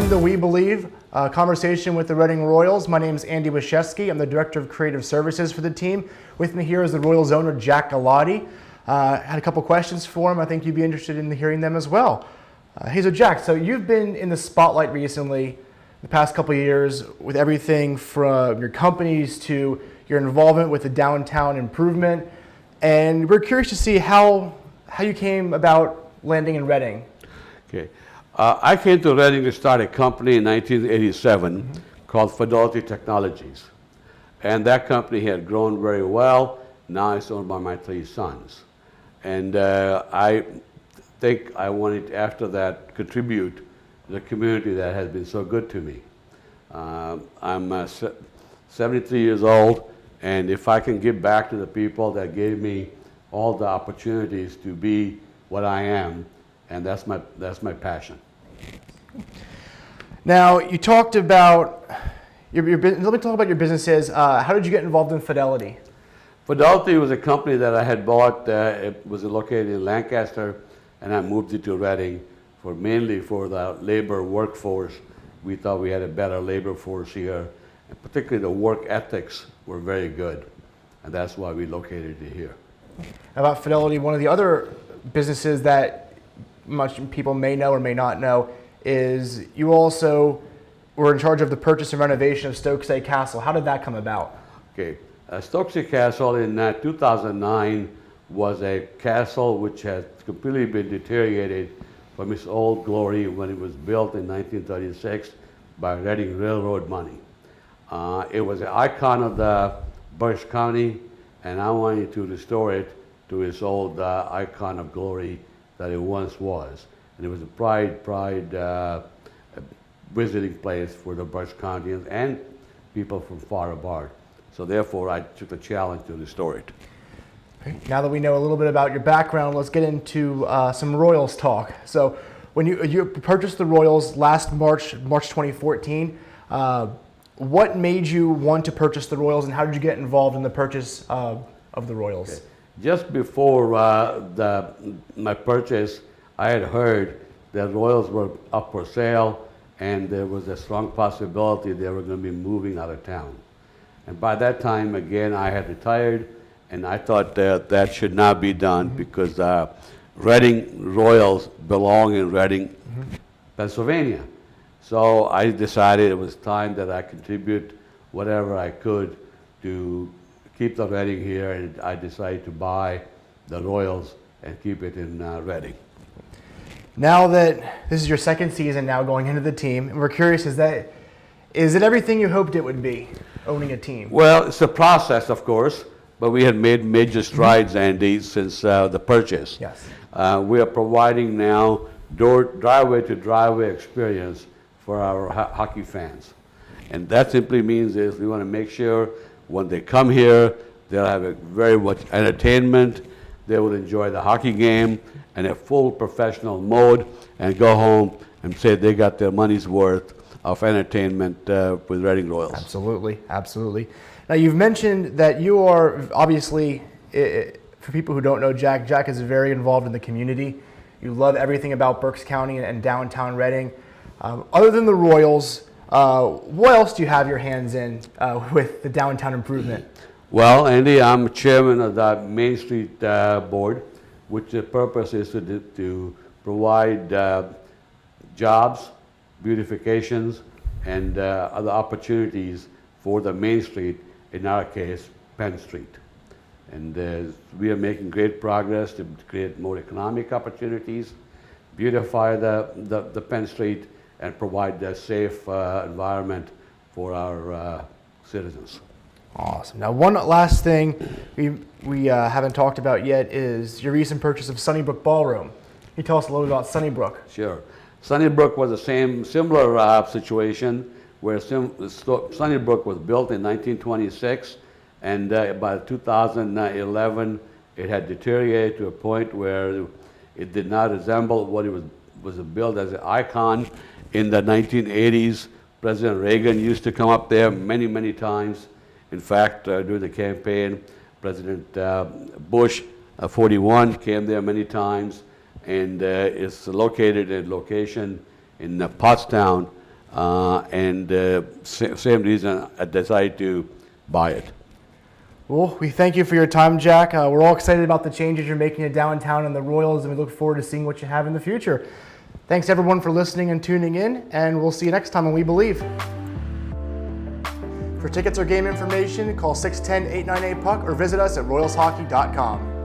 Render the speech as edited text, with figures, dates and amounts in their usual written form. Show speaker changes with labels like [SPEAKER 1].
[SPEAKER 1] Welcome to We Believe, a conversation with the Reading Royals. My name is Andy Waszewski. I'm the Director of Creative Services for the team. With me here is the Royals owner, Jack Gulati. Had a couple questions for him. I think you'd be interested in hearing them as well. Hey, so Jack, so you've been in the spotlight recently, the past couple of years, with everything from your companies to your involvement with the downtown improvement. And we're curious to see how you came about landing in Reading.
[SPEAKER 2] Okay. I came to Reading to start a company in 1987 called Fidelity Technologies. And that company had grown very well. Now it's owned by my three sons. And I think I wanted, after that, contribute to the community that has been so good to me. I'm 73 years old, and if I can give back to the people that gave me all the opportunities to be what I am, and that's my passion.
[SPEAKER 1] Now, you talked about your business. Let me talk about your businesses. How did you get involved in Fidelity?
[SPEAKER 2] Fidelity was a company that I had bought. It was located in Lancaster, and I moved it to Reading mainly for the labor workforce. We thought we had a better labor force here, and particularly the work ethics were very good, and that's why we located it here.
[SPEAKER 1] About Fidelity, one of the other businesses that much people may know or may not know is you also were in charge of the purchase and renovation of Stokesay Castle. How did that come about?
[SPEAKER 2] Okay, Stokesay Castle in 2009 was a castle which has completely been deteriorated from its old glory when it was built in 1936 by Reading Railroad money. It was an icon of the Berks County, and I wanted to restore it to its old icon of glory that it once was. And it was a pride visiting place for the Berks Countyans and people from far apart. So therefore, I took the challenge to restore it.
[SPEAKER 1] Okay. Now that we know a little bit about your background, let's get into some Royals talk. So when you purchased the Royals last March 2014, what made you want to purchase the Royals, and how did you get involved in the purchase of the Royals?
[SPEAKER 2] Okay. Just before my purchase, I had heard that Royals were up for sale, and there was a strong possibility they were going to be moving out of town. And by that time, again, I had retired, and I thought that should not be done because Reading Royals belong in Reading, Pennsylvania. So I decided it was time that I contribute whatever I could to keep the Reading here, and I decided to buy the Royals and keep it in Reading.
[SPEAKER 1] Now that this is your second season now going into the team, and we're curious, is it everything you hoped it would be, owning a team?
[SPEAKER 2] Well, it's a process, of course, but we had made major strides, Andy, since the purchase.
[SPEAKER 1] Yes.
[SPEAKER 2] We are providing now driveway-to-driveway experience for our hockey fans. And that simply means is we want to make sure when they come here, they'll have a very much entertainment, they will enjoy the hockey game in a full professional mode, and go home and say they got their money's worth of entertainment with Reading Royals.
[SPEAKER 1] Absolutely, absolutely. Now you've mentioned that you are obviously, for people who don't know Jack is very involved in the community. You love everything about Berks County and downtown Reading. Other than the Royals, what else do you have your hands in with the downtown improvement?
[SPEAKER 2] Well, Andy, I'm chairman of the Main Street Board, which the purpose is to provide jobs, beautifications, and other opportunities for the Main Street, in our case, Penn Street. And we are making great progress to create more economic opportunities, beautify the Penn Street, and provide a safe environment for our citizens.
[SPEAKER 1] Awesome. Now, one last thing we haven't talked about yet is your recent purchase of Sunnybrook Ballroom. Can you tell us a little bit about Sunnybrook?
[SPEAKER 2] Sure. Sunnybrook was the similar situation where Sunnybrook was built in 1926, and by 2011 it had deteriorated to a point where it did not resemble what it was built as an icon. In the 1980s, President Reagan used to come up there many, many times. In fact, during the campaign, President Bush, 41, came there many times, and it's located in location in Pottstown, Same reason I decided to buy it.
[SPEAKER 1] Well, we thank you for your time, Jack. We're all excited about the changes you're making to downtown and the Royals, and we look forward to seeing what you have in the future. Thanks everyone for listening and tuning in, and we'll see you next time on We Believe. For tickets or game information, call 610-898-PUCK or visit us at royalshockey.com.